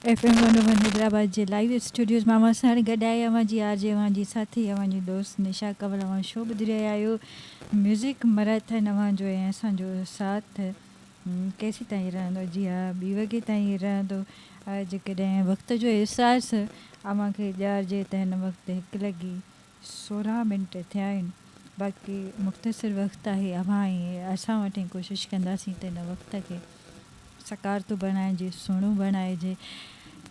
FM 101 Hyderabad जे live Studios मां साण गॾाए अवांजी RJ अवांजी साथी अवांजी दोस्त निशा कंवल अवां शो ॿुधी रहिया आहियो म्यूज़िक मैराथन अवांजो ऐं असांजो साथ केसीं ताईं रहंदो जी हा 2 वॻे ताईं रहंदो जेकॾहिं वक़्त जो अहसासु अव्हांखे ॾियारिजे त हिन वक़्तु 1:16 थिया आहिनि बाक़ी मुख़्तसिर वक़्तु आहे अव्हां ऐं असां वटि कोशिशि कंदासीं त हिन वक़्त खे सकारतो बणाइजे सुहिणो बणाइजे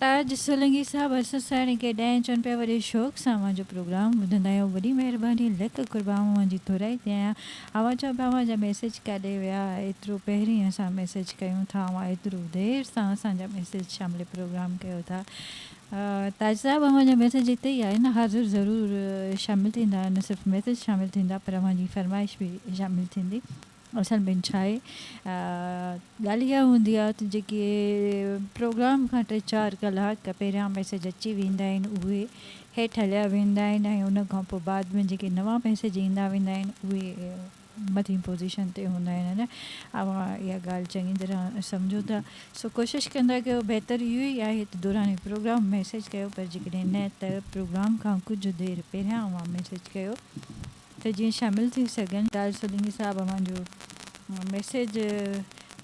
ताज सोलंकी साहब असां खे 10 चवनि पिया वॾे शौक़ सां अव्हांजो प्रोग्राम ॿुधंदा आहियूं वॾी महिरबानी लख कुर्बान अव्हांजी थोराई ते आहियां अव्हां चओ पिया अव्हांजा मैसेज काॾे विया एतिरो पहिरीं असां मैसेज कयूं था अव्हां एतिरो देरि सां असांजा मैसेज शामिल प्रोग्राम कयो था ताज साहब अव्हांजा मैसेज हिते ई आहे न हाज़िर ज़रूरु शामिलु थींदा न सिर्फ़ु मैसेज शामिलु थींदा पर अव्हांजी फरमाइश बि शामिलु थींदी असल में छा आहे ॻाल्हि इहा हूंदी आहे त जेके प्रोग्राम खां 3-4 कलाक पहिरियां मैसेज अची वेंदा आहिनि उहे हेठि हलिया वेंदा आहिनि ऐं उन खां पोइ बाद में जेके नवां मैसेज ईंदा वेंदा आहिनि उहे मथी पोज़ीशन ते हूंदा आहिनि अवां इहा ॻाल्हि चङी तरह सम्झो था सो कोशिशि कंदा कयो बहितरु इहो ई आहे त दौरान प्रोग्राम मैसेज कयो पर जेकॾहिं न त प्रोग्राम खां कुझु देरि पहिरियां अवां मैसेज कयो त जीअं शामिलु थी सघनि ताज सोलंकी साहब अव्हांजो मैसेज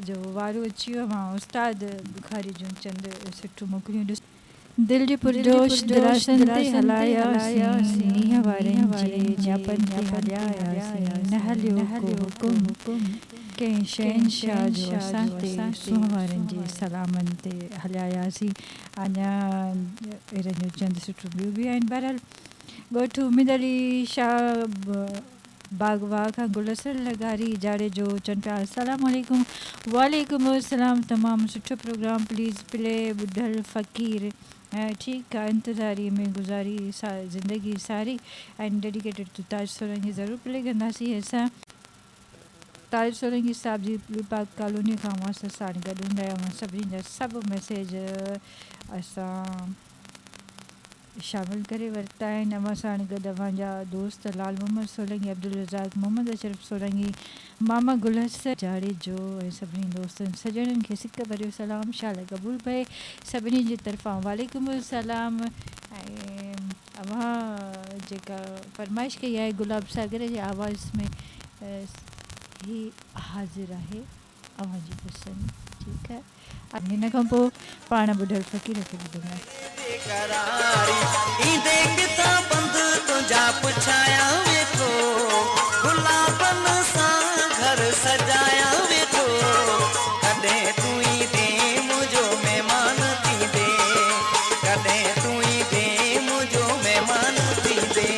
जो वारो अची वियो मां उस्ताद बुखारी जूं चंद सुठियूं मोकिलियूं दिलि जी पुरजोश दिरासन ते हलायासीं मींहं वारनि जे न्यापनि ते हलियासीं न हलियो को हुकुम कंहिं शहंशाह जो असां ते सूंहं वारनि जे सलामनि ते हलियासीं अञा अहिड़ियूं चंद सुठियूं ॿियूं बि आहिनि बहरहाल ॻोठु उम्मीद अली शाह बागवा खां गुलसर लगारी जाड़े जो चवनि पिया अस्सलाम वालेकुम वालेकुम अस्सलाम तमामु सुठो प्रोग्राम प्लीज़ प्ले ॿुधल फ़क़ीर ठीकु आहे इंतज़ारी में गुज़ारी ज़िंदगी सारी एंड डेडिकेटेड टू ताज सोलंकी ज़रूरु प्ले कंदासीं असां ताज सोलंकी साहब जी पाक कॉलोनी खां असां साण गॾु हूंदा आहियूं सभिनी जा सभु मैसेज असां शामिलु करे वरिता आहिनि अवां साण गॾु अव्हांजा दोस्त लाल मोहम्मद सोलंकी अब्दुल रज़ाक मोहम्मद अशरफ सोलंकी मामा गुलसर जाड़े जो ऐं सभिनी दोस्तनि सॼणनि खे सिक भरियो सलाम शाल क़बूल पए सभिनी जे तरफ़ां वालेकुम सलाम ऐं अव्हां जेका फरमाइश कई आहे गुलाब सागर जे आवाज़ में ही हाज़िर आहे अव्हांजी पसंदि ठीकु आहे हिन खां पोइ पाण ॿुधल फ़क़ीर खे ॿुधंदासीं सजाया वेठो कॾहिं तूं ई दे मुंहिंजो महिमान थी दे कॾहिं तूं ई दे मुंहिंजो महिमान थी दे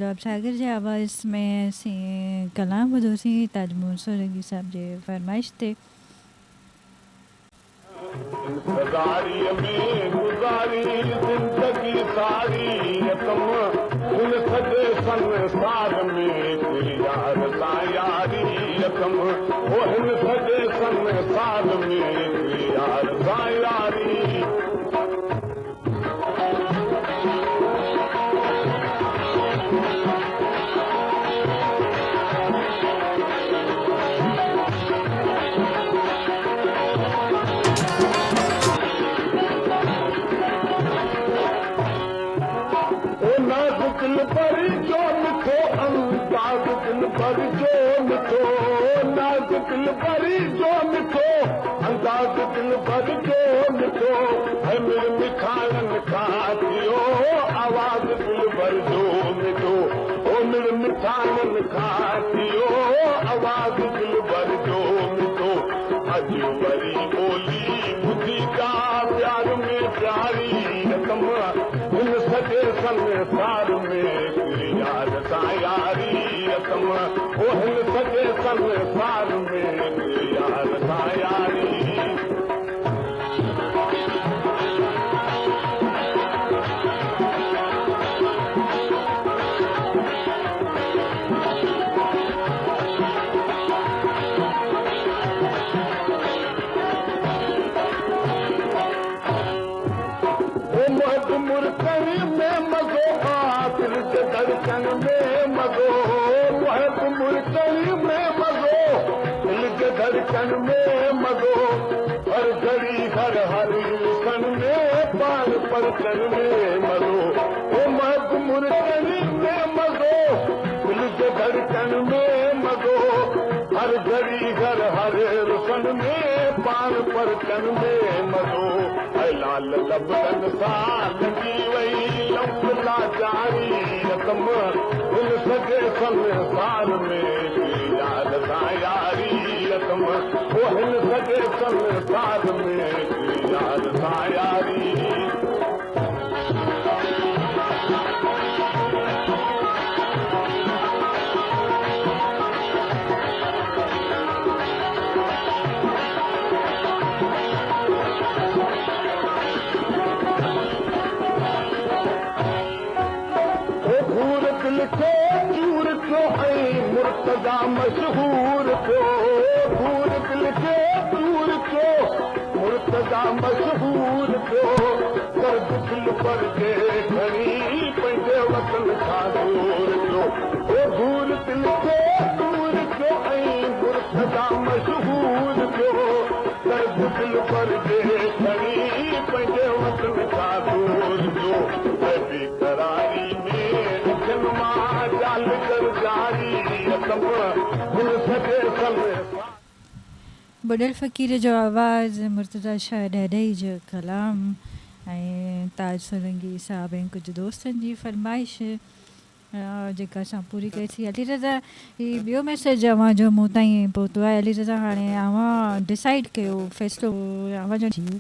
गुलाब सागर जे आवाज़ में असीं कलाम ॿुधोसीं ताजमूर सोलंकी साहब जे फरमाइश ते। इंतज़ारीअ में गुज़ारी ज़िंदगी सारी यकम हिन सॼे संसार में तेरी यार सां यारी यकम ओ हिन सॼे संसार में तेरी यार सां यारी दिल पर जो मिठो अंदाज़ दिल पर जो मिठो नाज़ दिल पर जो मिठो अंदाज़ दिल पर जो मिठो है मेरे मिठाइनि खां थियो आवाज़ दिल पर जो मिठो ओ मेरे मिठाइनि खां थियो आवाज़ दिल पर जो मिठो अॼु वरी ॿोली ॿुधी का प्यार में प्यारी रकम हिन सॼे संसार में तेरी यार सां यारी रकम ओ हिन सॼे संसार में तेरी यार सां यारी मुर्कन में मज़ो दिल के धड़कन में मज़ो मुर्कन में मज़ो दिल के धड़कन में मज़ो हर घड़ी हर सन में पार परकन में मज़ो ओ मर्द मुर्कन में मज़ो दिल के धड़कन में मज़ो हर घड़ी हर रुसन में पार परकन में मज़ो लाल लबन सां लॻी वई लंबला जारी रकम हिन सॼे संसार में तेरी यार सां यारी रकम ओ हिन सॼे संसार में तेरी यार सां यारी चूर थियो ऐं मुर्तज़ा मशहूर थियो भूर दिल खे चूर थियो मुर्तज़ा मशहूर थियो दर्द दिल पर जे खणी पंहिंजे वतन खां दूर थियो ओ भूर दिल खे चूर थियो ऐं मुर्तज़ा मशहूर थियो दर्द दिल पर जे खणी पंहिंजे वतन खां दूर थियो बेकरारी में बुॾल फ़क़ीर जो आवाज़ मुर्तज़ा शाह ॾाढई जो कलाम ऐं ताज सोलंकी साहब ऐं कुझु दोस्तनि जी फरमाइश जेका असां पूरी कईसीं। अली रज़ा ही ॿियो मैसेज अव्हां जो मूं ताईं पहुतो आहे। अली रज़ा हाणे अव्हां डिसाइड कयो फ़ैसिलो अव्हां जो जॾहिं